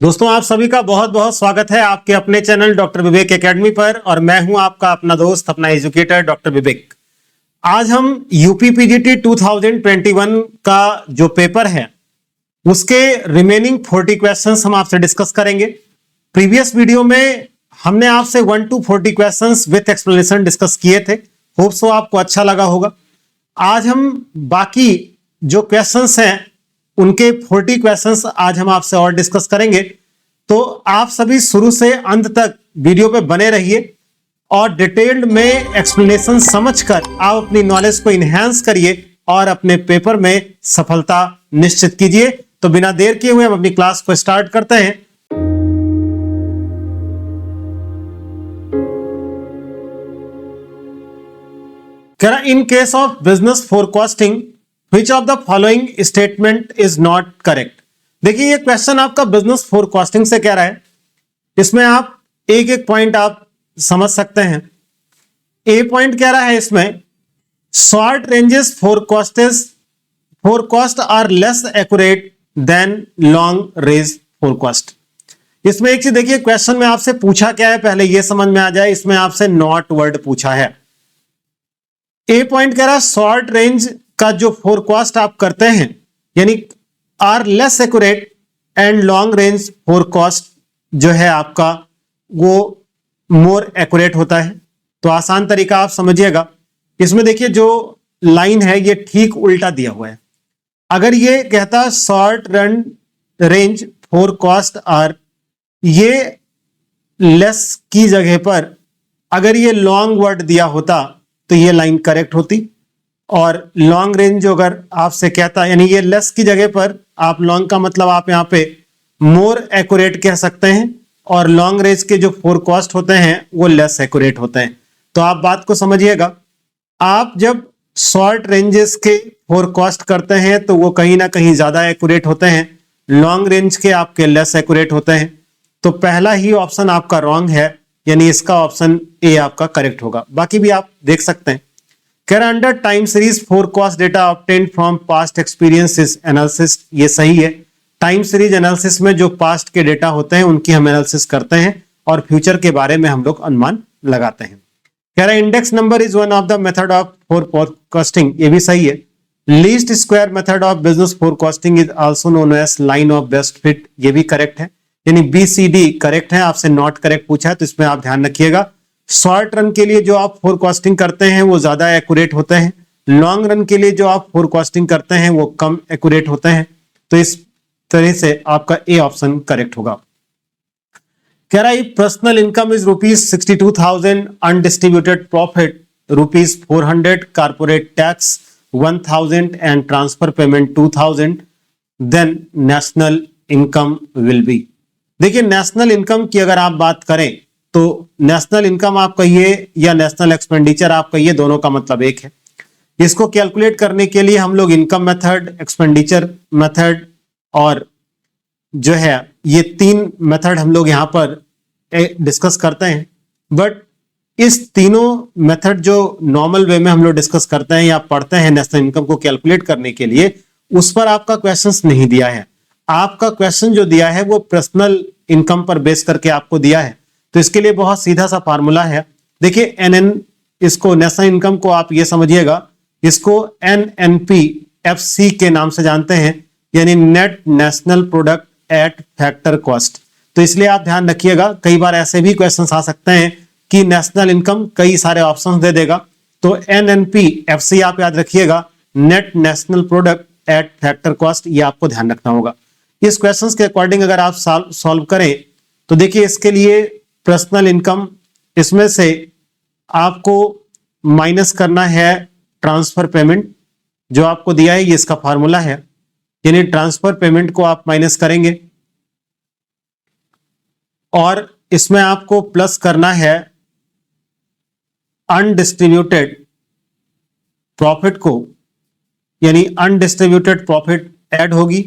दोस्तों आप सभी का बहुत बहुत स्वागत है आपके अपने चैनल डॉक्टर विवेक एकेडमी पर। और मैं हूं आपका अपना दोस्त अपना एजुकेटर डॉक्टर विवेक। आज हम यूपी पीजीटी 2021 का जो पेपर है उसके रिमेनिंग 40 क्वेश्चंस हम आपसे डिस्कस करेंगे। प्रीवियस वीडियो में हमने आपसे 1 to 40 questions with explanation discuss किए थे। होप सो आपको अच्छा लगा होगा। आज हम बाकी जो क्वेश्चंस हैं उनके 40 क्वेश्चंस आज हम आपसे और डिस्कस करेंगे। तो आप सभी शुरू से अंत तक वीडियो पे बने रहिए और डिटेल्ड में एक्सप्लेनेशन समझकर आप अपनी नॉलेज को इनहेंस करिए और अपने पेपर में सफलता निश्चित कीजिए। तो बिना देर किए हुए हम अपनी क्लास को स्टार्ट करते हैं। कह रहा इन case of business forecasting Which of the following statement is not correct? देखिए ये क्वेश्चन आपका बिजनेस फोरकास्टिंग से कह रहा है। इसमें आप एक एक पॉइंट आप समझ सकते हैं। ए पॉइंट कह रहा है इसमें short ranges forecast are less accurate than long range forecast. इसमें एक चीज देखिए, क्वेश्चन में आपसे पूछा क्या है पहले ये समझ में आ जाए। इसमें आपसे नॉट वर्ड पूछा है। ए पॉइंट कह रहा है शॉर्ट रेंज का जो फोरकास्ट आप करते हैं यानी are less accurate and long range forecast जो है आपका वो मोर एक्यूरेट होता है। तो आसान तरीका आप समझिएगा। इसमें देखिए जो लाइन है ये ठीक उल्टा दिया हुआ है। अगर ये कहता short run range forecast are, ये लेस की जगह पर अगर ये लॉन्ग वर्ड दिया होता तो ये लाइन करेक्ट होती। और लॉन्ग रेंज जो अगर आपसे कहता यानी ये लेस की जगह पर आप लॉन्ग का मतलब आप यहां पे मोर एक्यूरेट कह सकते हैं और लॉन्ग रेंज के जो फोरकास्ट होते हैं वो लेस एक्यूरेट होते हैं। तो आप बात को समझिएगा। आप जब शॉर्ट रेंजेस के फोरकास्ट करते हैं तो वो कहीं ना कहीं ज्यादा एक्यूरेट होते हैं, लॉन्ग रेंज के आपके लेस एक्यूरेट होते हैं। तो पहला ही ऑप्शन आपका रॉन्ग है, यानी इसका ऑप्शन ए आपका करेक्ट होगा। बाकी भी आप देख सकते हैं। कह रहा under time series forecast data obtained from past experiences analysis, ये सही है। टाइम सीरीज एनालिसिस में जो पास्ट के डेटा होते हैं उनकी हम एनालिसिस करते हैं और फ्यूचर के बारे में हम लोग अनुमान लगाते हैं। कह रहा index number is one of the method of forecasting, ये भी सही है। Least square method of business forecasting is also known as line of best fit, ये भी करेक्ट है। यानी बी सी डी करेक्ट है। आपसे नॉट करेक्ट पूछा है तो इसमें आप ध्यान रखिएगा। शॉर्ट रन के लिए जो आप फोरकास्टिंग करते हैं वो ज्यादा एक्यूरेट होते हैं, लॉन्ग रन के लिए जो आप फोरकास्टिंग करते हैं वो कम एक्यूरेट होते हैं। तो इस तरह से आपका ए ऑप्शन करेक्ट होगा। कह रहा है personal income is ₹62,000, undistributed profit ₹400, corporate tax 1,000 and transfer payment 2,000, then national income will be. देखिए नेशनल इनकम की अगर आप बात करें तो नेशनल इनकम आप कहिए या नेशनल एक्सपेंडिचर आप कहिए, दोनों का मतलब एक है। इसको कैलकुलेट करने के लिए हम लोग इनकम मेथड, एक्सपेंडिचर मेथड और जो है ये तीन मेथड हम लोग यहां पर डिस्कस करते हैं। बट इस तीनों मेथड जो नॉर्मल वे में हम लोग डिस्कस करते हैं या पढ़ते हैं नेशनल इनकम को कैलकुलेट करने के लिए, उस पर आपका क्वेश्चन नहीं दिया है। आपका क्वेश्चन जो दिया है वो पर्सनल इनकम पर बेस करके आपको दिया है। तो इसके लिए बहुत सीधा सा फार्मूला है। देखिए एनएन, इसको नेशनल इनकम को आप ये समझिएगा, इसको NNP-FC के नाम से जानते हैं, यानी net national product at factor cost. तो इसलिए आप ध्यान रखिएगा, कई बार ऐसे भी क्वेश्चंस आ सकते हैं कि नेशनल इनकम कई सारे ऑप्शंस दे देगा। तो NNP-FC आप याद रखिएगा, net national product at factor cost, ये आपको ध्यान रखना होगा। इस क्वेश्चंस के अकॉर्डिंग अगर आप सॉल्व करें तो देखिए इसके लिए पर्सनल इनकम, इसमें से आपको माइनस करना है ट्रांसफर पेमेंट जो आपको दिया है, ये इसका फार्मूला है। यानी ट्रांसफर पेमेंट को आप माइनस करेंगे और इसमें आपको प्लस करना है अनडिस्ट्रीब्यूटेड प्रॉफिट को, यानी अनडिस्ट्रीब्यूटेड प्रॉफिट ऐड होगी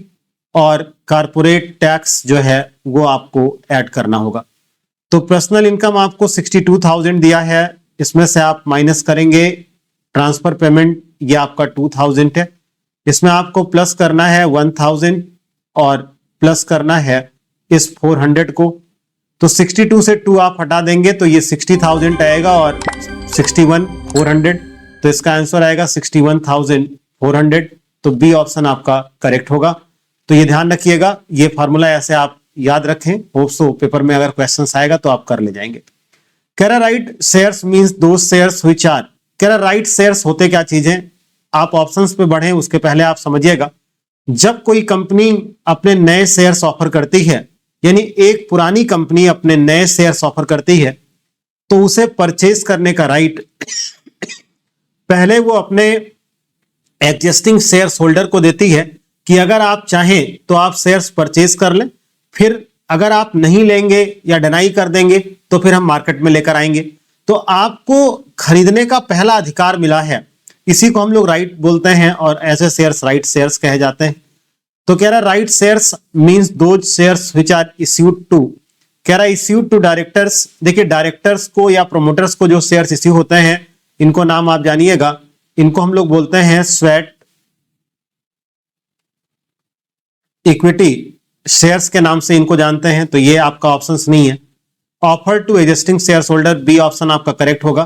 और कारपोरेट टैक्स जो है वो आपको ऐड करना होगा। तो पर्सनल इनकम आपको 62,000 दिया है, इसमें से आप माइनस करेंगे ट्रांसफर पेमेंट, ये आपका 2,000 है। इसमें आपको प्लस करना है 1,000 और प्लस करना है इस 400 को, तो 62 से 2 आप हटा देंगे तो ये 60,000 आएगा और 61,400, तो इसका आंसर आएगा 61,400। तो बी ऑप्शन आपका करेक्ट होगा। तो ये ध्यान रखिएगा, ये फॉर्मूला ऐसे आप याद रखें, होप सो पेपर में अगर क्वेश्चन आएगा तो आप कर ले जाएंगे। कह रहा right shares means those shares which are, कह रहा राइट शेयर्स होते क्या चीजें, आप ऑप्शंस पे बढ़े उसके पहले आप समझिएगा। जब कोई कंपनी अपने नए शेयर्स ऑफर करती है, यानी एक पुरानी कंपनी अपने नए शेयर्स ऑफर करती है, तो उसे परचेज करने का राइट पहले वो अपने एग्जिस्टिंग शेयर्स होल्डर को देती है कि अगर आप चाहें तो आप शेयर्स परचेज कर लें, फिर अगर आप नहीं लेंगे या डिनाई कर देंगे तो फिर हम मार्केट में लेकर आएंगे। तो आपको खरीदने का पहला अधिकार मिला है, इसी को हम लोग राइट बोलते हैं और ऐसे शेयर्स राइट शेयर्स कहे जाते हैं। तो कह रहा right shares means those shares which are issued to, कह रहा इश्यूड टू डायरेक्टर्स। देखिए डायरेक्टर्स को या प्रोमोटर्स को जो शेयर्स इश्यू होते हैं, इनको नाम आप जानिएगा, इनको हम लोग बोलते हैं स्वेट इक्विटी शेयर्स के नाम से इनको जानते हैं। तो ये आपका ऑप्शंस नहीं है। Offer to existing shares holder, B option आपका करेक्ट होगा।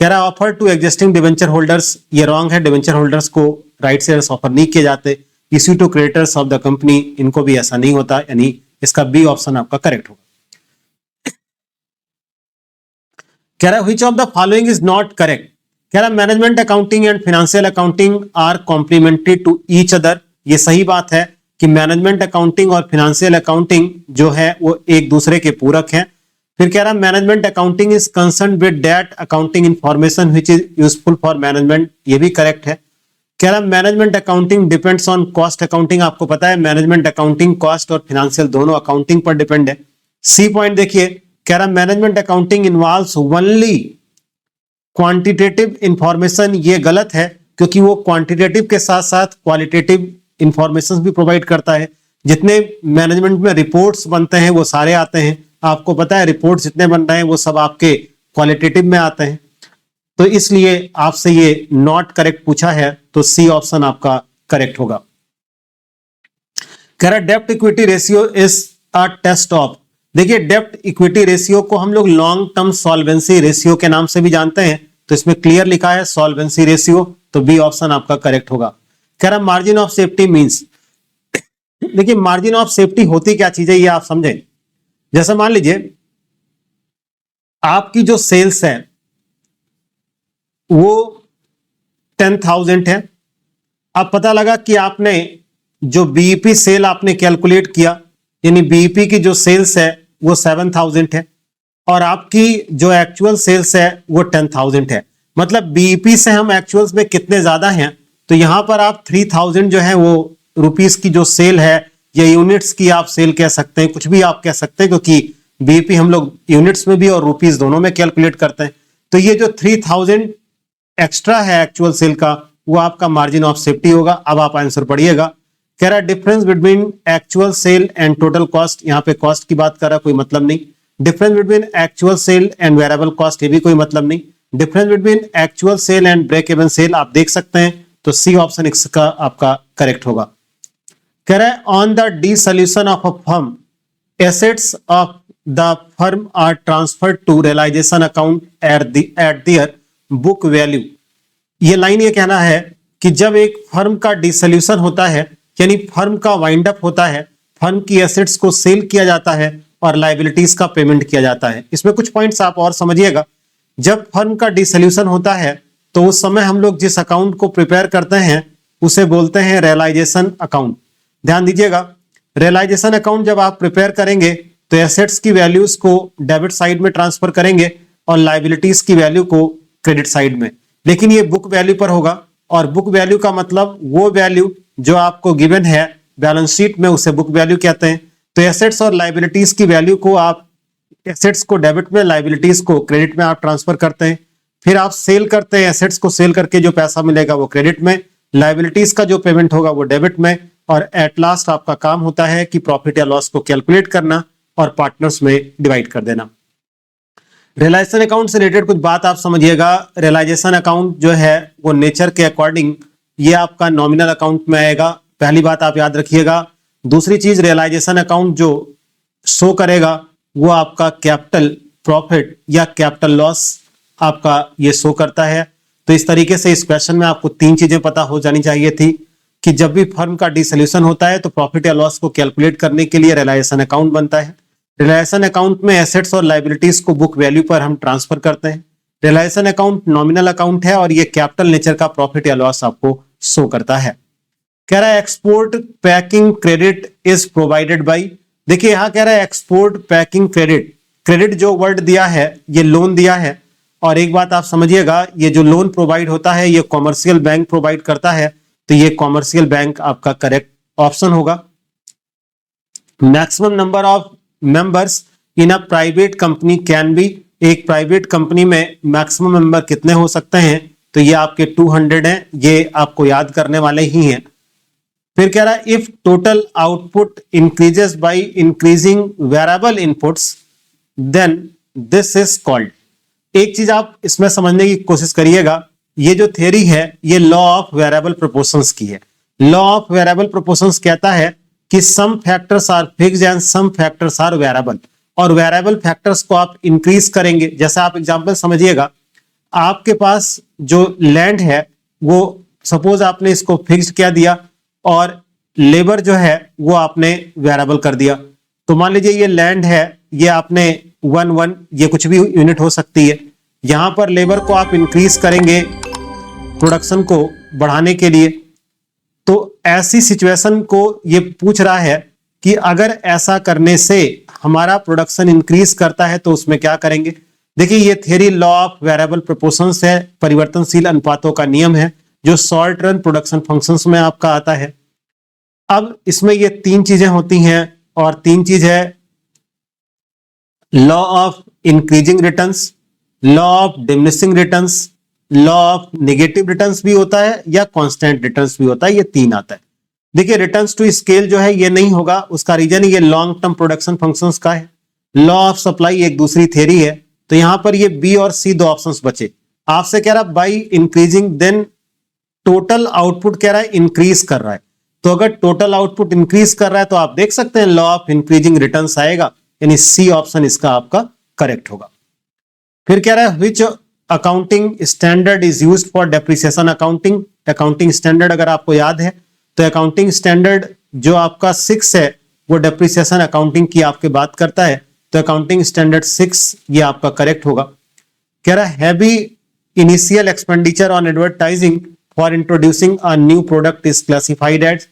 कह रहा offer to existing debenture holders, ये रॉन्ग है, डिवेंचर होल्डर्स को राइट शेयर्स ऑफर नहीं किए जाते। Issue to creditors of the company, इनको भी ऐसा नहीं होता, यानी इसका बी ऑप्शन आपका करेक्ट होगा। कह रहा which of the following is not correct, कह रहा management accounting and financial accounting are complementary to each other. ये सही बात है कि मैनेजमेंट अकाउंटिंग और फाइनेंशियल अकाउंटिंग जो है वो एक दूसरे के पूरक हैं। फिर कह रहा management accounting is concern with that accounting information which is useful for management, ये भी करेक्ट है। कह रहा management accounting depends on cost accounting, आपको पता है मैनेजमेंट अकाउंटिंग कॉस्ट और फाइनेंशियल दोनों अकाउंटिंग पर डिपेंड है। सी पॉइंट देखिए, कह रहा management accounting involves only quantitative information, ये गलत है क्योंकि वो क्वांटिटेटिव के साथ साथ क्वालिटेटिव इंफॉर्मेशन भी प्रोवाइड करता है। जितने मैनेजमेंट में रिपोर्ट्स बनते हैं वो सारे आते हैं, आपको पता है रिपोर्ट्स जितने बन रहे हैं वो सब आपके क्वालिटेटिव में आते हैं। तो इसलिए आपसे ये नॉट करेक्ट पूछा है, तो सी ऑप्शन आपका करेक्ट होगा। कह रहा डेब्ट equity ratio is a test of, देखिए डेब्ट इक्विटी रेशियो को हम लोग लॉन्ग टर्म सॉल्वेंसी रेशियो के नाम से भी जानते हैं, तो इसमें क्लियर लिखा है सॉल्वेंसी रेशियो, तो बी ऑप्शन आपका करेक्ट होगा। कह रहा मार्जिन ऑफ सेफ्टी मींस, देखिए मार्जिन ऑफ सेफ्टी होती क्या चीज है ये आप समझें। जैसे मान लीजिए आपकी जो सेल्स है वो 10,000 है, अब पता लगा कि आपने जो बीईपी सेल आपने कैलकुलेट किया, यानी बीईपी की जो सेल्स है वो 7,000 है और आपकी जो एक्चुअल सेल्स है वो 10,000 है। मतलब बीईपी से हम एक्चुअल्स में कितने ज्यादा हैं, तो यहां पर आप 3,000 जो है वो रुपीस की जो सेल है या यूनिट्स की आप सेल कह सकते हैं, कुछ भी आप कह सकते हैं, क्योंकि बीईपी हम लोग यूनिट्स में भी और रुपीस दोनों में कैलकुलेट करते हैं। तो ये जो 3,000 एक्स्ट्रा है एक्चुअल सेल का, वो आपका मार्जिन ऑफ सेफ्टी होगा। अब आप आंसर पढ़िएगा। कह रहा difference between actual sale and total cost, यहां पे कॉस्ट की बात कर रहा, कोई मतलब नहीं। Difference between actual sale and variable cost, ये भी कोई मतलब नहीं। Difference between actual sale and break even sale आप देख सकते हैं, तो सी ऑप्शन इसका आपका करेक्ट होगा। कह रहा है on the dissolution of a firm assets of the firm are transferred to realisation account at their book value. ये लाइन ये कहना है कि जब एक फर्म का डिसोल्यूशन होता है, यानी फर्म का वाइंड अप होता है, फर्म की एसेट्स को सेल किया जाता है और लायबिलिटीज का पेमेंट किया जाता है। इसमें कुछ पॉइंट्स आप और समझिएगा। जब फर्म का डिसोल्यूशन होता है तो उस समय हम लोग जिस अकाउंट को प्रिपेयर करते हैं उसे बोलते हैं रियलाइजेशन अकाउंट। ध्यान दीजिएगा, रियलाइजेशन अकाउंट जब आप प्रिपेयर करेंगे तो एसेट्स की वैल्यूज को डेबिट साइड में ट्रांसफर करेंगे और लायबिलिटीज की वैल्यू को क्रेडिट साइड में, लेकिन ये बुक वैल्यू पर होगा। और बुक वैल्यू का मतलब वो वैल्यू जो आपको गिवन है बैलेंस शीट में, उसे बुक वैल्यू कहते हैं। तो एसेट्स और लायबिलिटीज की वैल्यू को आप एसेट्स को डेबिट में, लायबिलिटीज को क्रेडिट में आप ट्रांसफर करते हैं। फिर आप सेल करते हैं, एसेट्स को सेल करके जो पैसा मिलेगा वो क्रेडिट में, लायबिलिटीज का जो पेमेंट होगा वो डेबिट में, और एट लास्ट आपका काम होता है कि प्रॉफिट या लॉस को कैलकुलेट करना और पार्टनर्स में डिवाइड कर देना। रियलाइजेशन अकाउंट से रिलेटेड कुछ बात आप समझिएगा। रियलाइजेशन अकाउंट जो है वो नेचर के अकॉर्डिंग ये आपका नॉमिनल अकाउंट में आएगा, पहली बात आप याद रखिएगा। दूसरी चीज, रियलाइजेशन अकाउंट जो शो करेगा वो आपका कैपिटल प्रॉफिट या कैपिटल लॉस आपका ये शो करता है। तो इस तरीके से इस क्वेश्चन में आपको तीन चीजें पता हो जानी चाहिए थी कि जब भी फर्म का डिसोल्यूशन होता है तो प्रॉफिट या लॉस को कैलकुलेट करने के लिए रियलाइजेशन अकाउंट बनता है। रियलाइजेशन अकाउंट में एसेट्स और लायबिलिटीज को बुक वैल्यू पर हम ट्रांसफर करते हैं। रियलाइजेशन अकाउंट नॉमिनल अकाउंट है और ये कैपिटल नेचर का प्रॉफिट या लॉस आपको शो करता है। कह रहा है export packing credit is provided by, देखिए यहां कह रहा है एक्सपोर्ट पैकिंग क्रेडिट, क्रेडिट जो वर्ड दिया है ये लोन दिया है। और एक बात आप समझिएगा, ये जो लोन प्रोवाइड होता है ये कॉमर्शियल बैंक प्रोवाइड करता है, तो ये कॉमर्शियल बैंक आपका करेक्ट ऑप्शन होगा। Maximum number of members in a private company can be, एक प्राइवेट कंपनी में मैक्सिमम मेंबर कितने हो सकते हैं, तो ये आपके 200 हैं, ये आपको याद करने वाले ही हैं। फिर कह रहा है if total output increases by increasing variable inputs then this is called, एक चीज आप इसमें समझने की कोशिश करिएगा, ये जो थ्योरी है ये लॉ ऑफ वेरिएबल प्रोपोर्शंस की है। लॉ ऑफ वेरिएबल प्रोपोर्शंस कहता है कि some factors are fixed and some factors are variable, और वेरिएबल फैक्टर्स को आप इंक्रीज करेंगे। जैसा आप एग्जांपल समझिएगा, आपके पास जो लैंड है वो सपोज आपने इसको फिक्स्ड क्या दिया और लेबर जो है वो आपने वेरिएबल कर दिया। तो मान लीजिए ये लैंड है, ये आपने 1 ये कुछ भी यूनिट हो सकती है, यहां पर लेबर को आप इंक्रीज करेंगे प्रोडक्शन को बढ़ाने के लिए। तो ऐसी सिचुएशन को ये पूछ रहा है कि अगर ऐसा करने से हमारा प्रोडक्शन इंक्रीज करता है तो उसमें क्या करेंगे। देखिए ये theory law of variable proportions है, परिवर्तनशील अनुपातों का नियम है, जो शॉर्ट रन प्रोडक्शन फंक्शंस में आपका आता है। अब इसमें ये तीन चीजें होती हैं, और तीन चीज है law of increasing returns, law of diminishing returns, law of negative returns भी होता है या कांस्टेंट रिटर्न्स भी होता है, ये तीन आता है। देखिए रिटर्न्स टू स्केल जो है ये नहीं होगा, उसका रीजन ये लॉन्ग टर्म प्रोडक्शन फंक्शंस का है। लॉ ऑफ सप्लाई एक दूसरी थ्योरी है, तो यहां पर ये बी और सी दो ऑप्शंस बचे। आपसे कह रहा by increasing, then total output कह रहा है इंक्रीज कर रहा है, तो अगर टोटल आउटपुट इंक्रीज कर रहा है तो आप देख सकते हैं लॉ ऑफ इंक्रीजिंग रिटर्न्स आएगा, यानी सी ऑप्शन इसका आपका करेक्ट होगा। फिर कह रहा है which accounting standard is used for depreciation accounting, accounting standard अगर आपको याद है तो अकाउंटिंग स्टैंडर्ड जो आपका 6 है वो डेप्रिसिएशन अकाउंटिंग की आपके बात करता है, तो अकाउंटिंग स्टैंडर्ड 6 ये आपका करेक्ट होगा। कह रहा है heavy initial expenditure on advertising for introducing a new product is classified as,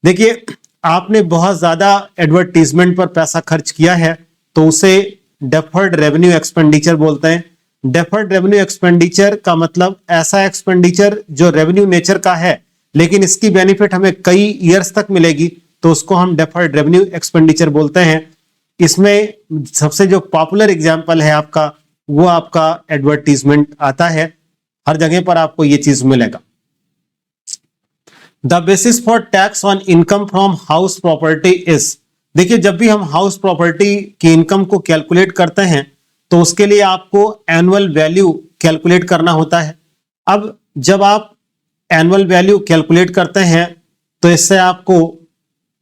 देखिए आपने बहुत ज्यादा एडवर्टीजमेंट पर पैसा खर्च किया है तो उसे डेफर्ड रेवेन्यू एक्सपेंडिचर बोलते हैं। डेफर्ड रेवेन्यू एक्सपेंडिचर का मतलब ऐसा एक्सपेंडिचर जो रेवेन्यू नेचर का है लेकिन इसकी बेनिफिट हमें कई ईयर्स तक मिलेगी, तो उसको हम डेफर्ड रेवेन्यू एक्सपेंडिचर बोलते हैं। इसमें सबसे जो पॉपुलर एग्जांपल है आपका वो आपका एडवर्टीजमेंट आता है, हर जगह पर आपको ये चीज मिलेगा। The basis for tax on income from house property is, देखिए जब भी हम हाउस प्रॉपर्टी की इनकम को कैलकुलेट करते हैं तो उसके लिए आपको एनुअल वैल्यू कैलकुलेट करना होता है। अब जब आप एनुअल वैल्यू कैलकुलेट करते हैं तो इससे आपको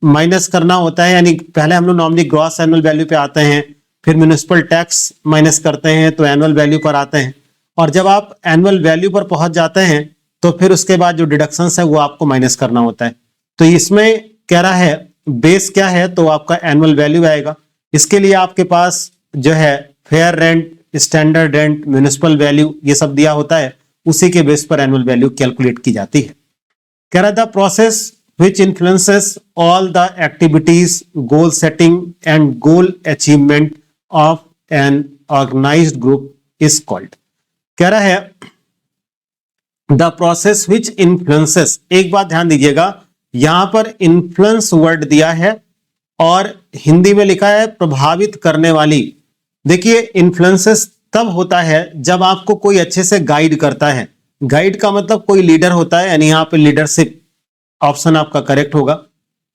माइनस करना होता है, यानी पहले हम लोग नॉर्मली ग्रॉस एनुअल वैल्यू पे आते हैं, फिर म्युनिसिपल टैक्स माइनस करते हैं तो एनुअल वैल्यू पर आते हैं, और जब आप एनुअल वैल्यू पर पहुंच जाते हैं तो फिर उसके बाद जो डिडक्शंस है वो आपको माइनस करना होता है। तो इसमें कह रहा है बेस क्या है, तो आपका एनुअल वैल्यू आएगा। इसके लिए आपके पास जो है fair rent, standard rent, municipal value ये सब दिया होता है, उसी के बेस पर एनुअल वैल्यू कैलकुलेट की जाती है। कह रहा the process which influences all the activities, goal setting and goal achievement of an organized group is called, कह रहा है the process which influences, एक बात ध्यान दीजिएगा यहां पर influence वर्ड दिया है और हिंदी में लिखा है प्रभावित करने वाली। देखिए इन्फ्लुएंसेस तब होता है जब आपको कोई अच्छे से गाइड करता है, गाइड का मतलब कोई लीडर होता है, यानी यहां पे लीडरशिप ऑप्शन आपका करेक्ट होगा।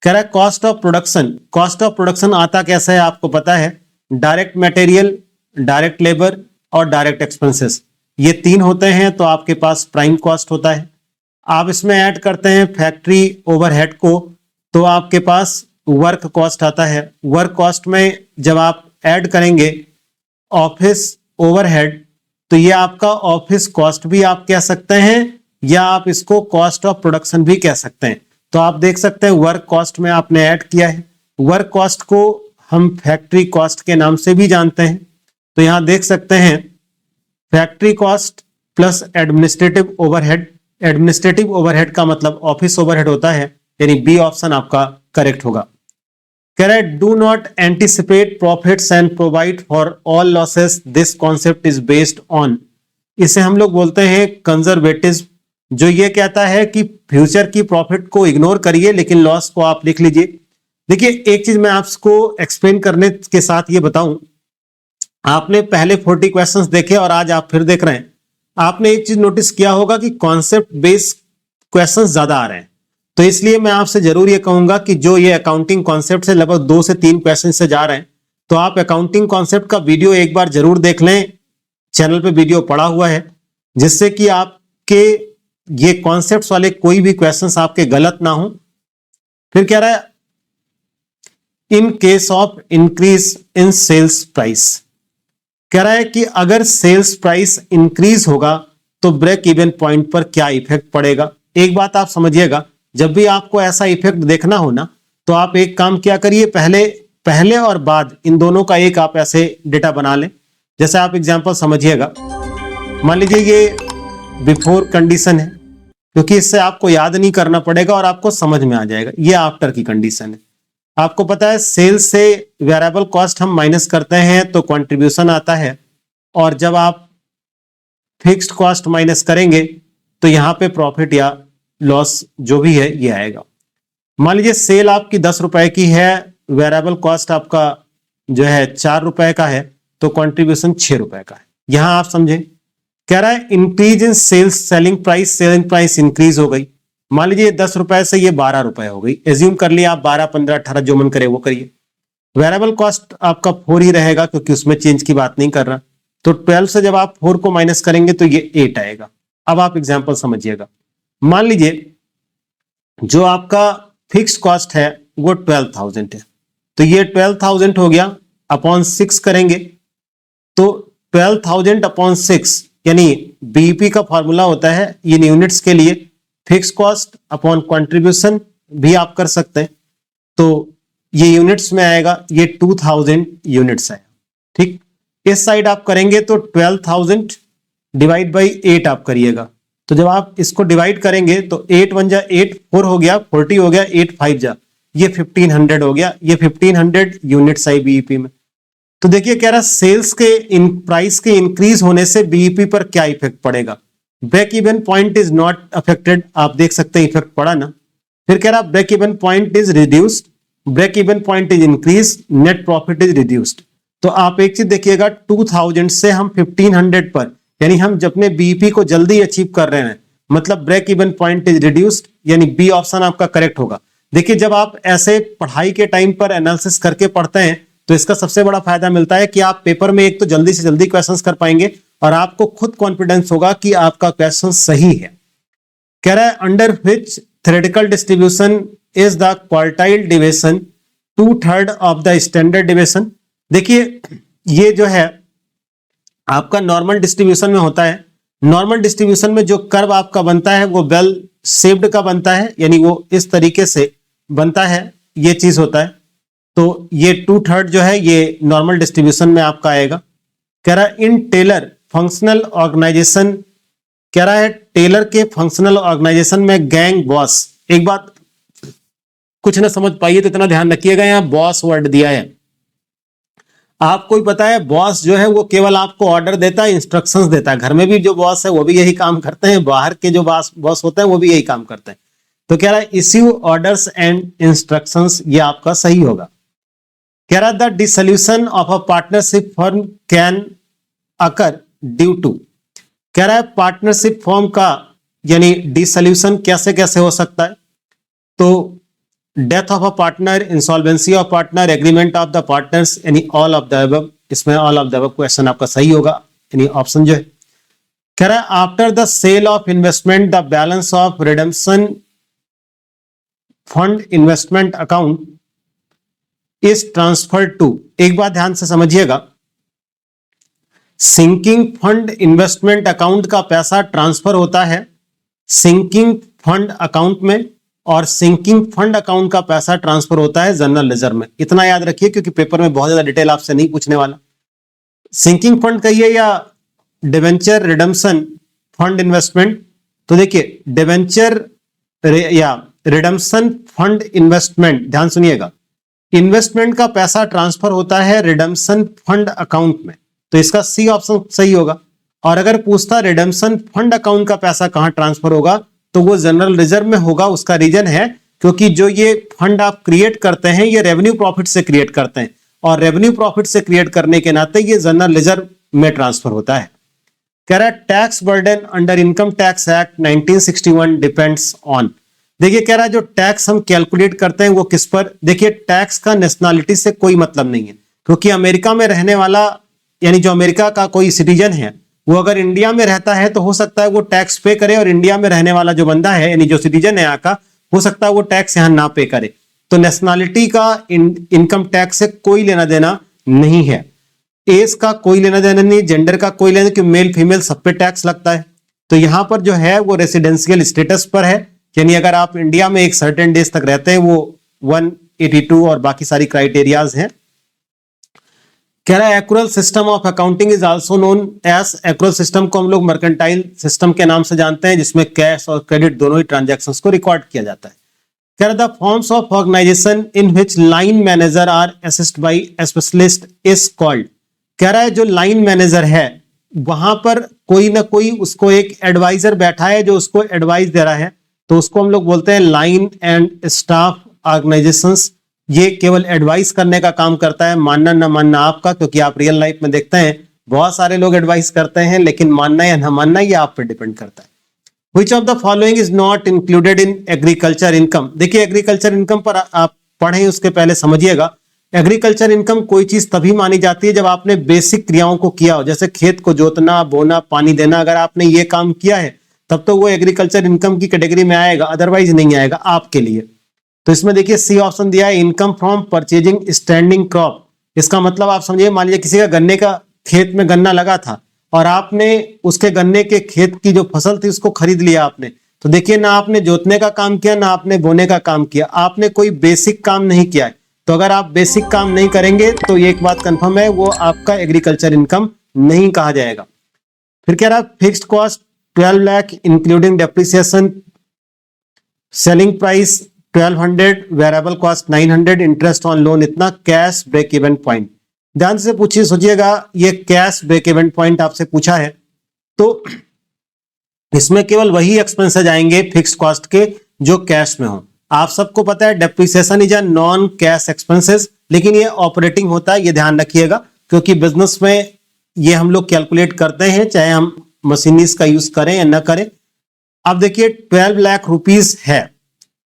कह रहा है cost of production, cost of production आता कैसा है आपको पता है, डायरेक्ट मटेरियल, डायरेक्ट लेबर और डायरेक्ट एक्सपेंसेस, ये तीन होते हैं तो आपके पास प्राइम कॉस्ट होता है। आप इसमें ऐड करते हैं फैक्ट्री ओवरहेड को तो आपके पास वर्क कॉस्ट आता है। वर्क कॉस्ट में जब आप ऐड करेंगे ऑफिस ओवरहेड, तो ये आपका ऑफिस कॉस्ट भी आप कह सकते हैं, या आप इसको कॉस्ट ऑफ प्रोडक्शन भी कह सकते हैं। तो आप देख सकते हैं वर्क कॉस्ट में आपने ऐड किया है। वर्क कॉस्ट को हम फैक्ट्री कॉस्ट के नाम से भी जानते हैं। तो यहां देख सकते हैं factory cost plus administrative overhead. Administrative overhead का मतलब ऑफिस ओवरहेड होता है, यानी बी ऑप्शन आपका करेक्ट होगा। कह रहा है do not anticipate profits and provide for all losses, this concept is based on. इसे हम लोग बोलते हैं कंजर्वेटिज्म, जो ये कहता है कि फ्यूचर की प्रॉफिट को इग्नोर करिए लेकिन लॉस को आप लिख लीजिए। देखिए एक चीज मैं आपको एक्सप्लेन करने के साथ ये बताऊं, आपने पहले 40 क्वेश्चंस देखे और आज आप फिर देख रहे हैं। आपने एक चीज नोटिस किया होगा कि कॉन्सेप्ट बेस्ड क्वेश्चंस ज्यादा आ रहे हैं। तो इसलिए मैं आपसे जरूर ये कहूंगा कि जो ये अकाउंटिंग कॉन्सेप्ट से लगभग 2 से 3 क्वेश्चन से जा रहे हैं, तो आप अकाउंटिंग कॉन्सेप्ट का वीडियो एक बार जरूर देख लें। चैनल पे वीडियो पड़ा हुआ है, जिससे कि आपके ये कॉन्सेप्ट्स वाले कोई भी क्वेश्चंस आपके गलत ना हो। फिर कह रहा है in case of increase in sales price, कह रहा है कि अगर सेल्स प्राइस इंक्रीज होगा तो ब्रेक इवन पॉइंट पर क्या इफेक्ट पड़ेगा। एक बात आप समझिएगा, जब भी आपको ऐसा इफेक्ट देखना हो ना, तो आप एक काम क्या करिए, पहले और बाद इन दोनों का एक आप ऐसे डेटा बना लें। जैसे आप एग्जांपल समझिएगा, मान लीजिए ये बिफोर कंडीशन है, क्योंकि इससे आपको याद नहीं करना पड़ेगा और आपको समझ में आ जाएगा। ये आफ्टर की कंडीशन है। आपको पता है सेल्स से वेरिएबल कॉस्ट हम माइनस करते हैं तो कंट्रीब्यूशन आता है, और जब आप फिक्स्ड कॉस्ट माइनस करेंगे तो यहां पे प्रॉफिट या लॉस जो भी है ये आएगा। मान लीजिए सेल आपकी 10 रुपए की है, वेरिएबल कॉस्ट आपका जो है 4 रुपए का है, तो कंट्रीब्यूशन 6 रुपए का है। यहां आप समझे, कह रहा है increase in sales selling price increase हो गई। मान लीजिए 10 रुपए से ये 12 रुपए हो गई, एज्यूम कर लिया आप 12, 15, 18 जो मन करे वो करिए। वेरिएबल कॉस्ट आपका 4 ही रहेगा क्योंकि उसमें चेंज की बात नहीं कर रहा। तो 12 से जब आप 4 को माइनस करेंगे तो ये 8 आएगा। अब आप एग्जांपल समझिएगा, मान लीजिए जो आपका फिक्स कॉस्ट है वो 12,000 है, तो ये 12,000 हो गया, अपॉन 6 करेंगे तो 12,000 अपॉन 6, यानी बीईपी का फॉर्मूला होता है इन यूनिट्स के लिए फिक्स कॉस्ट अपॉन कंट्रीब्यूशन भी आप कर सकते हैं। तो ये यूनिट्स में आएगा, ये 2000 यूनिट्स है। ठीक, इस साइड आप करेंगे तो 12,000 डिवाइड बाई 8 आप करिएगा। तो जब आप इसको डिवाइड करेंगे तो 8 1 जा 8, 4 हो गया, 40 हो गया, 8 5 जा, ये 1500 हो गया। ये 1500 यूनिट्स आई बीईपी में। तो देखिए कह रहा सेल्स के इन प्राइस के इंक्रीज होने से बीईपी पर क्या इफेक्ट पड़ेगा। Break even point is not affected, आप देख सकते हैं इफेक्ट पड़ा ना। फिर कह रहा break even point is reduced, break even point is increase, net profit is reduced. तो आप एक चीज देखिएगा, 2000 से हम 1500 पर, यानी हम अपने बीईपी को जल्दी अचीव कर रहे हैं, मतलब break even point is reduced, यानी बी ऑप्शन आपका करेक्ट होगा। देखिए जब आप ऐसे पढ़ाई के टाइम पर एनालिसिस करके पढ़ते हैं तो इसका सबसे बड़ा फायदा मिलता है कि आप पेपर में एक तो जल्दी से जल्दी क्वेश्चंस कर पाएंगे और आपको खुद कॉन्फिडेंस होगा कि आपका क्वेश्चन सही है। कह रहा है under which theoretical distribution is the quartile division 2/3 of the standard division. देखिए ये जो है आपका नॉर्मल डिस्ट्रीब्यूशन में होता है। नॉर्मल डिस्ट्रीब्यूशन में जो कर्व आपका बनता है वो वेल शेप्ड का बनता है, यानी वो इस तरीके से बनता है, ये चीज होता है। तो ये 2/3 जो है ये नॉर्मल डिस्ट्रीब्यूशन में आपका आएगा। कह रहा है इन टेलर फंक्शनल ऑर्गेनाइजेशन, कह रहा है टेलर के फंक्शनल ऑर्गेनाइजेशन में गैंग बॉस। एक बात कुछ ना समझ पाइए तो इतना ध्यान रखिएगा, यहां बॉस वर्ड दिया है। आपको ही पता है बॉस जो है वो केवल आपको ऑर्डर देता है, इंस्ट्रक्शंस देता है। घर में भी जो बॉस है वो भी यही काम करते हैं, बाहर के जो बॉस होते हैं वो भी यही काम करते हैं। तो कह रहा है इश्यू ऑर्डर्स एंड इंस्ट्रक्शंस, ये आपका सही होगा। कह रहा the dissolution of a partnership firm can occur due to, कह रहा है पार्टनरशिप फर्म का यानी डिसोल्यूशन कैसे कैसे हो सकता है। तो death of a partner, insolvency of partner, agreement of the partners, यानी ऑल ऑफ द अबव। इसमें all of the above question आपका सही होगा, यानी ऑप्शन जो है। कह रहा है after the sale of investment the balance of redemption fund investment account is transferred to, एक बात ध्यान से समझिएगा, सिंकिंग फंड इन्वेस्टमेंट अकाउंट का पैसा ट्रांसफर होता है सिंकिंग फंड अकाउंट में, और सिंकिंग फंड अकाउंट का पैसा ट्रांसफर होता है जनरल रिजर्व में। इतना याद रखिए क्योंकि पेपर में बहुत ज्यादा डिटेल आपसे नहीं पूछने वाला। सिंकिंग फंड कहिए या डिवेंचर रिडम्पशन फंड इन्वेस्टमेंट, तो देखिए डिवेंचर या रिडम्पशन फंड इन्वेस्टमेंट, ध्यान सुनिएगा, इन्वेस्टमेंट का पैसा ट्रांसफर होता है रिडम्पशन फंड अकाउंट में, तो इसका सी ऑप्शन सही होगा। और अगर पूछता रिडम्पशन फंड अकाउंट का पैसा कहां ट्रांसफर होगा, तो वो जनरल रिजर्व में होगा। उसका रीजन है क्योंकि जो ये फंड आप क्रिएट करते हैं ये रेवेन्यू प्रॉफिट से क्रिएट करते हैं, और रेवेन्यू प्रॉफिट से क्रिएट करने के नाते ये जनरल रिजर्व में ट्रांसफर होता है। कह रहा है tax burden under income tax act 1961 depends on, देखिए कह रहा है जो टैक्स हम कैलकुलेट करते हैं वो किस पर, देखिए टैक्स का नेशनैलिटी से कोई मतलब नहीं है, क्योंकि अमेरिका में रहने वाला यानी जो अमेरिका का कोई सिटीजन है वो अगर इंडिया में रहता है तो हो सकता है वो टैक्स पे करे, और इंडिया में रहने वाला जो बंदा है यानी जो सिटीजन है यहाँ का, हो सकता है वो टैक्स यहाँ ना पे करे। तो नेशनैलिटी का इनकम टैक्स से कोई लेना देना नहीं है, एज का कोई लेना देना नहीं, जेंडर का कोई लेना, कि मेल फीमेल सब पे टैक्स लगता है। तो यहाँ पर जो है वो रेसिडेंशियल स्टेटस पर है, यानी अगर आप इंडिया में एक सर्टेन डेज तक रहते हैं वो 182 और बाकी सारी क्राइटेरियाज हैं। कह रहा है accrual system of accounting is also known as, accrual system को हम लोग मर्केंटाइल सिस्टम के नाम से जानते हैं, जिसमें कैश और क्रेडिट दोनों ही ट्रांजैक्शंस को रिकॉर्ड किया जाता है। कह रहा the forms of organisation in which line manager are assist by specialist is called, कह रहा है जो लाइन मैनेजर है वहां पर कोई ना कोई उसको एक एडवाइजर बैठा है जो उसको एडवाइस दे रहा है, तो उसको हम लोग बोलते हैं लाइन एंड स्टाफ ऑर्गेनाइजेशंस। ये केवल एडवाइस करने का काम करता है, मानना ना मानना आपका, क्योंकि आप रियल लाइफ में देखते हैं बहुत सारे लोग एडवाइस करते हैं, लेकिन मानना या ना मानना ये आप पे डिपेंड करता है। Which of the following is not included in agriculture income, देखिए एग्रीकल्चर इनकम पर आप पढ़ें उसके पहले समझिएगा, एग्रीकल्चर इनकम कोई चीज तभी मानी जाती है जब आपने बेसिक क्रियाओं को किया हो, जैसे खेत को जोतना, बोना, पानी देना, अगर आपने ये काम किया है तब तो वो एग्रीकल्चर इनकम की कैटेगरी में आएगा, अदरवाइज नहीं आएगा आपके लिए। तो इसमें देखिए सी ऑप्शन दिया है income from purchasing standing crop, इसका मतलब आप समझिए मान लीजिए किसी का गन्ने का खेत में गन्ना लगा था और आपने उसके गन्ने के खेत की जो फसल थी उसको खरीद लिया आपने, तो देखिए ना आपने जोतने का काम किया ना आपने बोने का काम किया, आपने कोई बेसिक काम नहीं किया है। तो अगर आप बेसिक काम नहीं करेंगे तो एक बात कंफर्म है वो आपका एग्रीकल्चर इनकम नहीं कहा जाएगा। फिर कह रहा fixed cost 12 lakh including depreciation, selling price 1200, variable cost 900, interest on loan इतना, कैश ब्रेक इवन पॉइंट। ध्यान से पूछिए सोचिएगा, ये कैश ब्रेक इवन पॉइंट आपसे पूछा है तो इसमें केवल वही एक्सपेंसेस आएंगे फिक्स्ड कॉस्ट के जो कैश में हो। आप सबको पता है depreciation is a non cash expenses, लेकिन ये ऑपरेटिंग होता है, ये ध्यान रखिएगा, क्योंकि बिजनेस में ये हम लोग कैलकुलेट करते हैं चाहे हम मशीनरीज का यूज करें या ना करें। अब देखिए 12 लाख रुपीस है,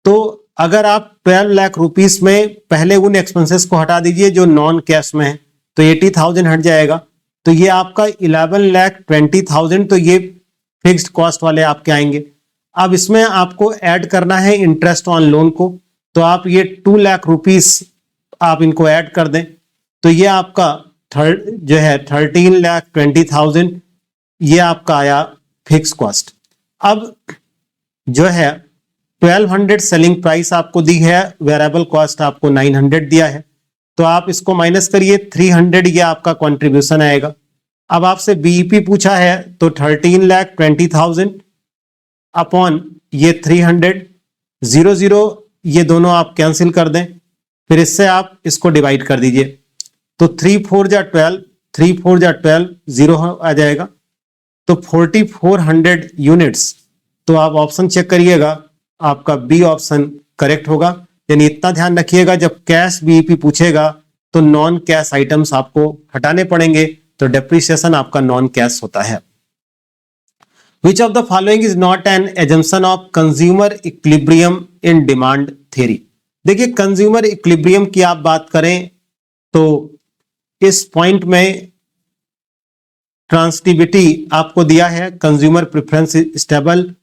तो अगर आप 12 लाख रुपीस में पहले उन एक्सपेंसेस को हटा दीजिए जो नॉन कैश में है, तो 80,000 हट जाएगा, तो ये आपका 11,20,000, तो ये फिक्स्ड कॉस्ट वाले आपके आएंगे। अब इसमें आपको ऐड करना है इंटरेस्ट ऑन लोन को, तो आप ये 2 लाख रुपीस आप इनको ऐड कर दें, तो ये आपका जो है 13,20,000 ये आपका आया फिक्स कॉस्ट। अब जो है 1200 सेलिंग प्राइस आपको दी है, वेरिएबल कॉस्ट आपको 900 दिया है, तो आप इसको माइनस करिए 300, ये आपका कंट्रीब्यूशन आएगा। अब आपसे बीईपी पूछा है तो 13,20,000 अपॉन ये 300, 00 ये दोनों आप कैंसिल कर दें, फिर इससे आप इसको डिवाइड कर दीजिए, तो 3 4 जा 12, 3 4 जा 12, 0 आ जाएगा, तो 4400 यूनिट्स। तो आप ऑप्शन चेक करिएगा, आपका बी ऑप्शन करेक्ट होगा। यानी इतना ध्यान रखिएगा जब कैश बीईपी पूछेगा तो नॉन कैश आइटम्स आपको हटाने पड़ेंगे, तो डेप्रिसिएशन आपका नॉन कैश होता है। Which of the following is not an assumption of consumer equilibrium in demand theory? देखिए कंज्यूमर इक्विलिब्रियम की आप बात करें तो इस पॉइंट में ट्रांसटिविटी आपको दिया है, consumer preference stable,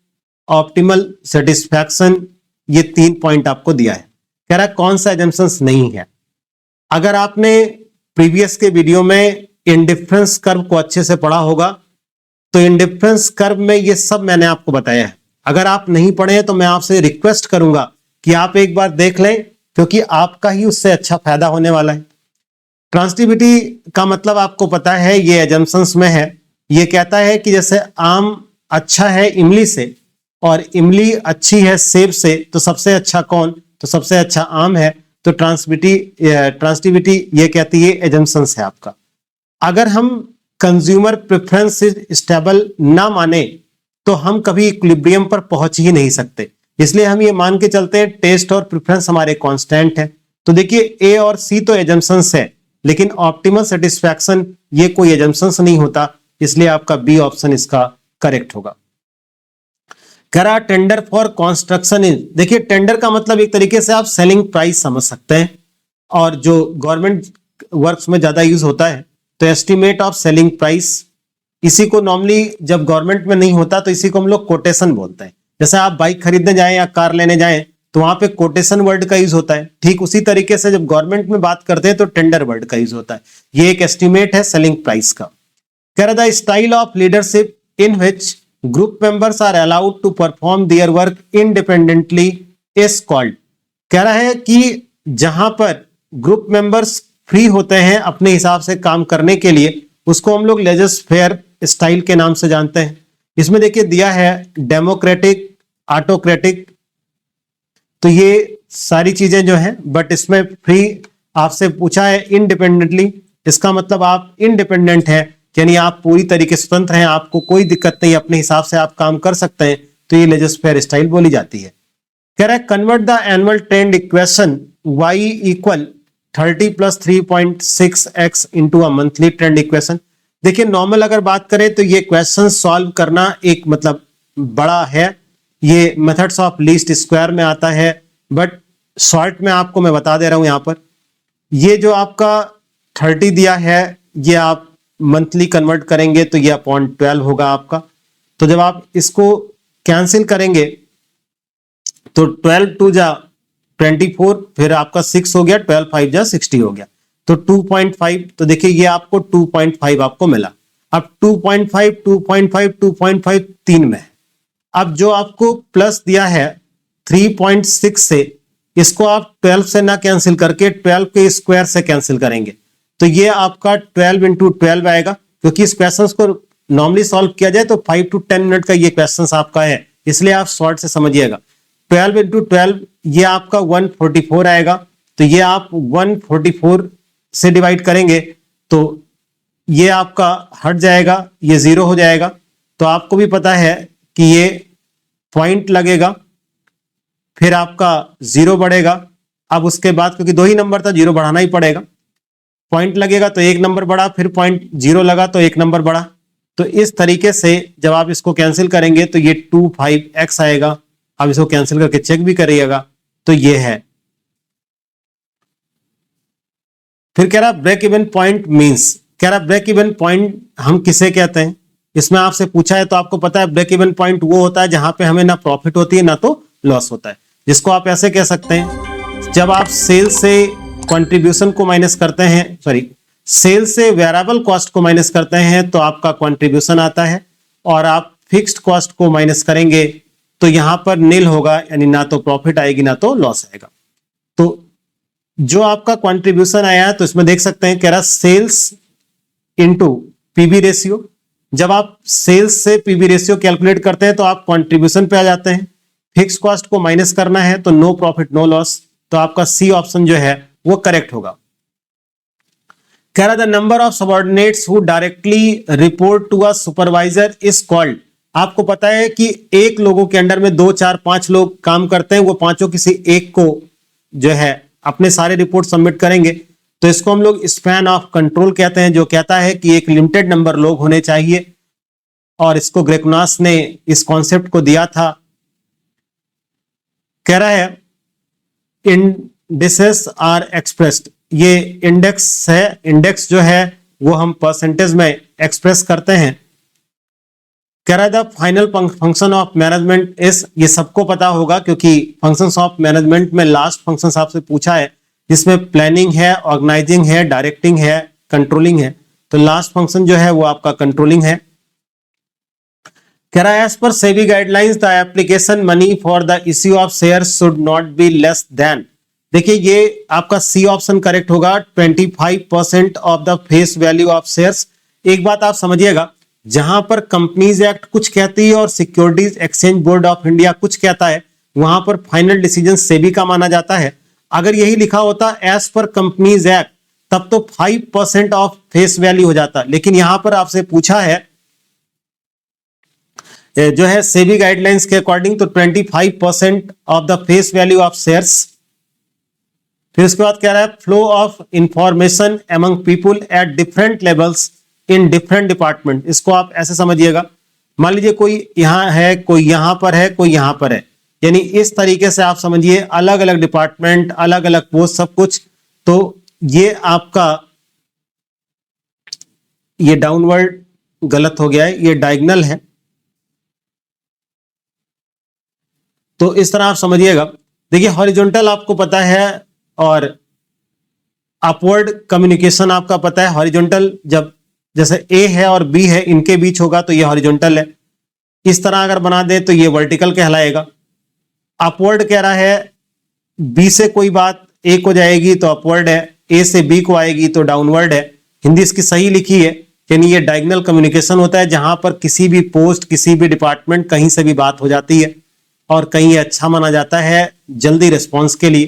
optimal satisfaction, ये 3 पॉइंट आपको दिया है। कह रहा है कौन सा एजम्पशंस नहीं है, अगर आपने प्रीवियस के वीडियो में इंडिफरेंस कर्व को अच्छे से पढ़ा होगा तो इंडिफरेंस कर्व में ये सब मैंने आपको बताया है। अगर आप नहीं पढ़े तो मैं आपसे रिक्वेस्ट करूंगा कि आप एक बार देख लें, क्योंकि आपका ही उससे अच्छा फायदा होने वाला है। ट्रांसिटिविटी का मतलब आपको पता है, ये एजम्पशंस में है। ये कहता है कि जैसे आम अच्छा है इमली से और इमली अच्छी है सेब से, तो सबसे अच्छा कौन? तो सबसे अच्छा आम है। तो ट्रांसिटिविटी ये कहती है एजम्पशंस है आपका। अगर हम कंज्यूमर प्रेफरेंस स्टेबल ना माने तो हम कभी इक्विलिब्रियम पर पहुंच ही नहीं सकते। इसलिए हम ये मान के चलते हैं टेस्ट और प्रेफरेंस हमारे कांस्टेंट है। तो देखिए ए और सी तो एजम्पशंस है, लेकिन ऑप्टिमल सेटिस्फैक्शन ये कोई एजम्पशंस नहीं होता, इसलिए आपका बी ऑप्शन इसका करेक्ट होगा। कह रहा टेंडर फॉर कंस्ट्रक्शन इज, देखिए टेंडर का मतलब एक तरीके से आप सेलिंग प्राइस समझ सकते हैं, और जो गवर्नमेंट वर्क्स में ज्यादा यूज होता है तो एस्टिमेट ऑफ सेलिंग प्राइस। इसी को नॉर्मली जब गवर्नमेंट में नहीं होता तो इसी को हम लोग कोटेशन बोलते हैं। जैसे आप बाइक खरीदने जाएं या कार लेने जाएं तो वहां पे कोटेशन वर्ड का यूज होता है, ठीक उसी तरीके से जब गवर्नमेंट में बात करते हैं तो टेंडर वर्ड का यूज होता है। ये एक एस्टिमेट है सेलिंग प्राइस का। कह रहा the style of leadership in which group members are allowed to perform their work independently is called. कह रहा है कि जहां पर ग्रुप मेंबर्स फ्री होते हैं अपने हिसाब से काम करने के लिए, उसको हम लोग लेजर फेयर स्टाइल के नाम से जानते हैं। इसमें देखिए दिया है डेमोक्रेटिक, ऑटोक्रेटिक, तो ये सारी चीजें जो हैं, बट इसमें फ्री आपसे पूछा है इंडिपेंडेंटली। इसका मतलब आप इंडिपेंडेंट है, यानी आप पूरी तरीके से स्वतंत्र हैं, आपको कोई दिक्कत नहीं, अपने हिसाब से आप काम कर सकते हैं, तो ये लेजर फेयर स्टाइल बोली जाती है। कह रहा है convert the annual trend equation y equal 30 + 3.6x into a monthly trend equation. देखिए नॉर्मल अगर बात करें तो ये क्वेश्चन सॉल्व करना एक मतलब बड़ा है, ये मेथड्स ऑफ लीस्ट स्क्वायर में आता है, बट शॉर्ट में आपको मैं बता दे रहा हूं यहां पर। ये जो आपका 30 दिया है ये आप मंथली कन्वर्ट करेंगे तो ये अपॉन 12 होगा आपका। तो जब आप इसको कैंसिल करेंगे तो 12 2 जा 24, फिर आपका 6 हो गया, 12 5 जा 60 हो गया, तो 2.5। तो देखिए ये आपको 2.5 आपको मिला। अब 2.5 2.5 2.5 3 में, अब जो आपको प्लस दिया है 3.6 से, इसको आप 12 से ना कैंसिल करके 12 के स्क्वायर से कैंसिल करेंगे, तो ये आपका 12 × 12 आएगा। क्योंकि इस क्वेश्चन को नॉर्मली सॉल्व किया जाए तो 5 to 10 मिनट का ये क्वेश्चन आपका है, इसलिए आप शॉर्ट से समझिएगा। 12 × 12 ये आपका 144 आएगा, तो ये आप 144 से डिवाइड करेंगे तो ये आपका हट जाएगा, ये 0 हो जाएगा। तो आपको भी पता है कि ये पॉइंट लगेगा, फिर आपका 0 बढ़ेगा। अब उसके बाद क्योंकि 2 ही नंबर था, 0 बढ़ाना ही पड़ेगा, पॉइंट लगेगा तो 1 नंबर बढ़ा, फिर पॉइंट 0 लगा तो 1 नंबर बढ़ा। तो इस तरीके से जब आप इसको कैंसिल करेंगे तो ये 25x आएगा। आप इसको कैंसिल करके चेक भी करिएगा तो ये है। फिर कह रहा ब्रेक इवन पॉइंट मींस, कह रहा ब्रेक इवन पॉइंट हम किसे कहते हैं, इसमें आपसे पूछा है तो आपको पता है ब्रेक इवन पॉइंट वो होता है जहां पे हमें ना प्रॉफिट होती है ना तो लॉस होता है। जिसको आप ऐसे कह सकते हैं, जब आप सेल से कंट्रीब्यूशन को माइनस करते हैं, सॉरी सेल से वेरिएबल कॉस्ट को माइनस करते हैं तो आपका कंट्रीब्यूशन आता है, और आप फिक्स्ड कॉस्ट को माइनस करेंगे तो यहां पर नील होगा, यानी ना तो प्रॉफिट आएगी ना तो लॉस आएगा। तो जो आपका कंट्रीब्यूशन आया है तो इसमें देख सकते हैं कह रहा सेल्स इनटू पीवी रेशियो। जब आप सेल्स से पीवी रेशियो कैलकुलेट करते हैं तो आप कंट्रीब्यूशन पे आ जाते हैं, फिक्स कॉस्ट को माइनस करना है तो नो प्रॉफिट नो लॉस, तो आपका सी ऑप्शन जो है वो करेक्ट होगा। कह रहा the number of subordinates who directly report to a supervisor is called. आपको पता है कि एक लोगों के अंडर में 2 4 5 लोग काम करते हैं, वो पांचों किसी एक को जो है अपने सारे रिपोर्ट सबमिट करेंगे, तो इसको हम लोग स्पैन ऑफ कंट्रोल कहते हैं, जो कहता है कि एक लिमिटेड नंबर लोग होने चाहिए। और इसको ग्रेकुनास ने इस कॉन्सेप्ट को दिया था। कह रहा है इंडिसेस आर एक्सप्रेस्ड, ये इंडेक्स है, इंडेक्स जो है वो हम परसेंटेज में एक्सप्रेस करते हैं। कह रहा है the final function of management is, ये सबको पता होगा क्योंकि फंक्शंस ऑफ मैनेजमेंट में लास्ट फंक्शंस आपसे पूछा है, जिसमें प्लानिंग है, ऑर्गेनाइजिंग है, डायरेक्टिंग है, कंट्रोलिंग है। तो लास्ट फंक्शन जो है वो आपका कंट्रोलिंग है। कह रहा है as per SEBI guidelines the application money for the issue of shares should not be less than. देखिए ये आपका सी ऑप्शन करेक्ट होगा, 25% of the face value of shares. एक बात आप समझिएगा, जहां पर कंपनीज एक्ट कुछ कहती है और securities exchange board of India कुछ कहता है, वहां पर फाइनल डिसीजन सेबी का माना जाता है। अगर यही लिखा होता एज पर कंपनीज एक्ट, तब तो 5% ऑफ फेस वैल्यू हो जाता, लेकिन यहां पर आपसे पूछा है जो है सेबी गाइडलाइंस के अकॉर्डिंग, तो 25% of the face value of shares. फिर उसके बाद कह रहा है flow of information among people at different levels in different department. इसको आप ऐसे समझिएगा, मान लीजिए कोई यहां है, कोई यहां पर है, कोई यहां पर है, यानी इस तरीके से आप समझिए, अलग अलग डिपार्टमेंट, अलग अलग पोस्ट, सब कुछ। तो ये आपका ये डाउनवर्ड गलत हो गया है, ये डायगोनल है। तो इस तरह आप समझिएगा। देखिए हॉरिजॉन्टल आपको पता है और अपवर्ड कम्युनिकेशन आपका पता है। हॉरिजॉन्टल जब जैसे ए है और बी है, इनके बीच होगा तो ये हॉरिजॉन्टल है। इस तरह अगर बना दे तो ये वर्टिकल कहलाएगा। अपवर्ड कह रहा है बी से कोई बात ए को जाएगी तो अपवर्ड है, ए से बी को आएगी तो डाउनवर्ड है। हिंदी इसकी सही लिखी है, यानी ये डायगोनल कम्युनिकेशन होता है, जहां पर किसी भी पोस्ट, किसी भी डिपार्टमेंट, कहीं से भी बात हो जाती है और कहीं अच्छा माना जाता है जल्दी रिस्पॉन्स के लिए।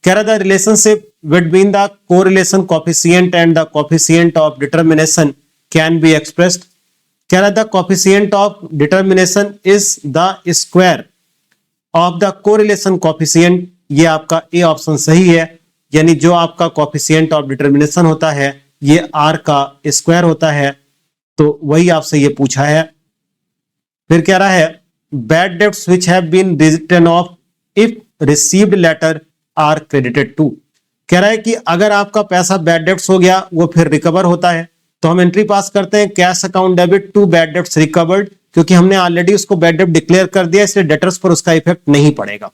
कह रहा था relationship between the correlation coefficient and the coefficient of determination can be expressed. कह रहा था coefficient of determination is the square of the correlation coefficient. ये आपका ए ऑप्शन सही है, यानी जो आपका कोफिशिएंट ऑफ डिटर्मिनेशन होता है ये आर का स्क्वायर होता है। तो वही आपसे ये पूछा है। फिर कह रहा है bad debts which have been written off if received later are credited to. कह रहा है कि अगर आपका पैसा बैड डेब्ट्स हो गया वो फिर रिकवर होता है, तो हम एंट्री पास करते हैं cash account debit to bad debts recovered, क्योंकि हमने ऑलरेडी उसको बैड डेब्ट डिक्लेयर कर दिया, इसलिए डेटर्स पर उसका इफेक्ट नहीं पड़ेगा।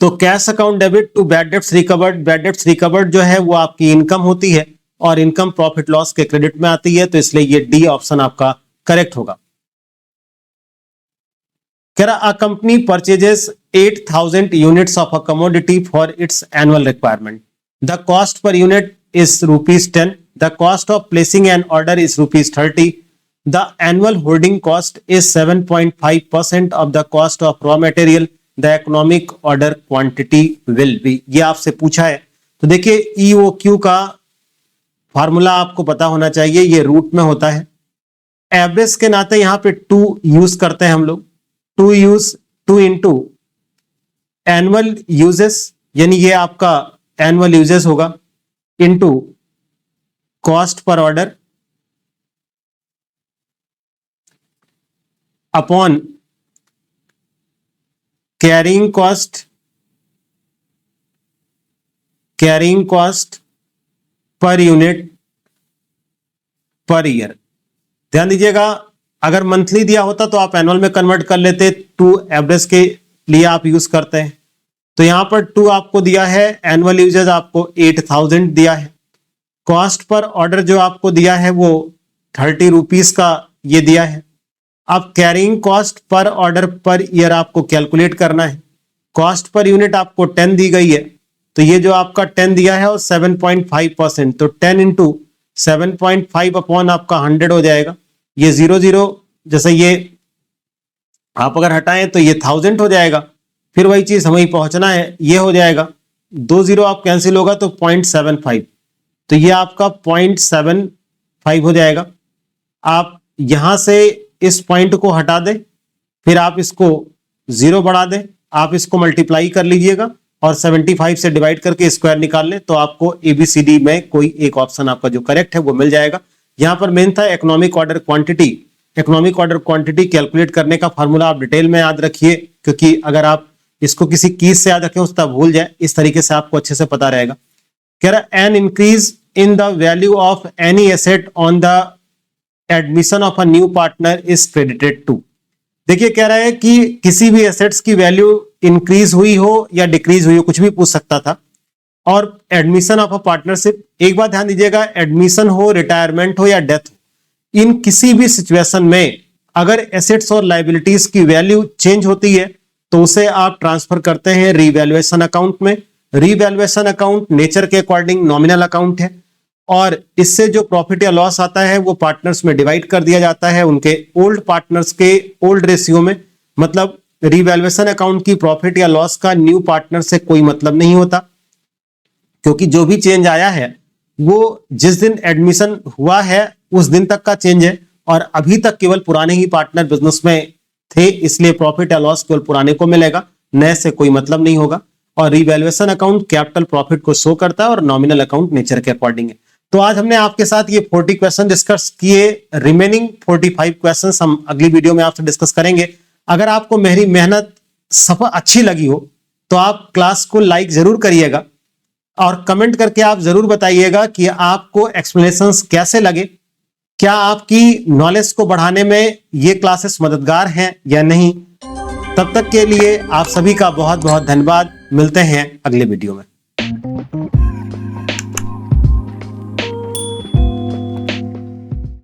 तो cash account debit to bad debts recovered, bad debts recovered जो है वो आपकी इनकम होती है और इनकम प्रॉफिट लॉस के क्रेडिट में आती है, तो इसलिए ये डी ऑप्शन आपका करेक्ट होगा। कह रहा a company purchases 8000 units of a commodity for its annual requirement. The cost per unit is ₹10। The cost of placing an order is ₹30। The annual holding cost is 7.5% of the cost of raw material. The economic order quantity will be. ये आपसे पूछा है, तो देखिए EOQ का formula आपको पता होना चाहिए, ये रूट में होता है। एवरेज के नाते यहां पे 2 यूज करते हैं हम लोग। 2 इंटू एनुअल यूजेस, यानी ये आपका एनुअल यूजेस होगा, into cost per order upon carrying cost per unit per year. ध्यान दीजिएगा, अगर मंथली दिया होता तो आप एनुअल में कन्वर्ट कर लेते, 2 एवरेज के लिए आप यूज करते हैं। तो यहां पर 2 आपको दिया है, एनुअल यूजेस आपको 8000 दिया है, कॉस्ट पर ऑर्डर जो आपको दिया है वो 30 रुपीज का ये दिया है। अब carrying cost per order per year आपको कैलकुलेट करना है। कॉस्ट पर यूनिट आपको 10 दी गई है, तो ये जो आपका 10 दिया है और 7.5%, तो 10 इंटू 7.5 अपॉन आपका 100 हो जाएगा। ये 00 जैसे ये आप अगर हटाएं तो ये 1000 हो जाएगा। फिर वही चीज हमें पहुंचना है, ये हो जाएगा 2 0 आप कैंसिल होगा तो 0.75, तो ये आपका 0.75 हो जाएगा। आप यहां से इस पॉइंट को हटा दें, फिर आप इसको 0 बढ़ा दें, आप इसको मल्टीप्लाई कर लीजिएगा और 75 से डिवाइड करके स्क्वायर निकाल लें, तो आपको ABCD में कोई एक ऑप्शन आपका जो करेक्ट है वो मिल जाएगा। यहां पर मेन था economic order quantity. Economic order quantity calculate करने का फॉर्मूला आप डिटेल में याद रखिए, क्योंकि अगर आप इसको किसी कीज से याद रखें उसका भूल जाए, इस तरीके से आपको अच्छे से पता रहेगा। कह रहा an increase in the value of any asset on the admission of a new partner is credited to. देखिए कह रहा है कि किसी भी एसेट्स की वैल्यू इंक्रीज हुई हो या डिक्रीज हुई हो, कुछ भी पूछ सकता था, और एडमिशन ऑफ अ पार्टनरशिप, एक बात ध्यान दीजिएगा, एडमिशन हो, रिटायरमेंट हो या डेथ हो, इन किसी भी सिचुएशन में अगर एसेट्स और लायबिलिटीज की वैल्यू चेंज होती है तो उसे आप ट्रांसफर करते हैं रीवैल्यूएशन अकाउंट में। रीवैल्यूएशन अकाउंट नेचर के अकॉर्डिंग नॉमिनल अकाउंट है और इससे जो प्रॉफिट या लॉस आता है वो पार्टनर्स में डिवाइड कर दिया जाता है उनके ओल्ड पार्टनर्स के ओल्ड रेशियो में। मतलब रीवैल्यूएशन अकाउंट की प्रॉफिट या लॉस का न्यू पार्टनर से कोई मतलब नहीं होता, क्योंकि जो भी चेंज आया है वो जिस दिन एडमिशन हुआ है उस दिन तक का चेंज है और अभी तक केवल पुराने ही पार्टनर बिजनेस में थे, इसलिए प्रॉफिट या लॉस केवल पुराने को मिलेगा, नए से कोई मतलब नहीं होगा। और रिवैल्यूएशन अकाउंट कैपिटल प्रॉफिट को शो करता है और नॉमिनल अकाउंट नेचर के अकॉर्डिंग है। तो आज हमने आपके साथ ये 40 क्वेश्चन डिस्कस किए, रिमेनिंग 45 क्वेश्चंस हम अगली वीडियो में आपसे डिस्कस करेंगे। अगर आपको मेरी मेहनत सफल अच्छी लगी हो तो आप क्लास को लाइक जरूर करिएगा और कमेंट करके आप जरूर बताइएगा कि आपको एक्सप्लेनेशंस कैसे लगे, क्या आपकी नॉलेज को बढ़ाने में ये क्लासेस मददगार हैं या नहीं। तब तक के लिए आप सभी का बहुत बहुत धन्यवाद। मिलते हैं अगले वीडियो में।